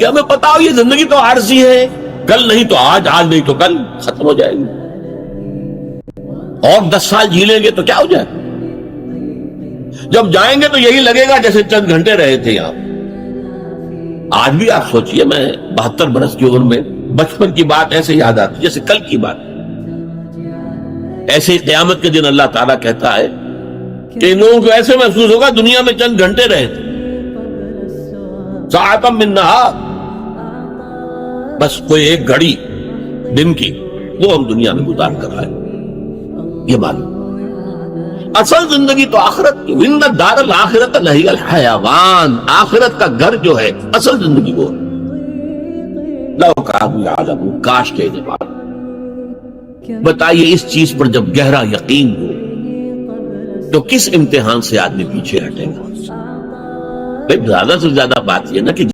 कि हमें पता हो ये जिंदगी तो आरजी है, कल नहीं तो आज, आज नहीं तो कल खत्म हो जाएगी, और 10 साल जी लेंगे तो क्या हो जाए। जब जाएंगे तो यही लगेगा जैसे चंद घंटे रहे थे यहां। आज भी आप सोचिए, मैं 72 बरस की उम्र में बचपन की बात ऐसे याद आती जैसे कल की बात। ऐसे ही क़यामत के दिन अल्लाह ताला कहता है कि इन लोगों को ऐसे महसूस होगा दुनिया में चंद घंटे रहे थे, साअतम मिन नहार, बस कोई एक घड़ी दिन की वो हम दुनिया में गुजार कर रहे हैं। ये मालूम असल जिंदगी तो आखिरत की, विन्ना दारल आखिरत लहियल हयावान, आखिरत का घर जो है असल जिंदगी वो। लौ कानू यालमून, काश के जवाब। बताइए इस चीज पर जब गहरा यकीन हो तो किस इम्तिहान से आदमी पीछे हटेगा। भाई ज्यादा से ज्यादा बात यह ना कि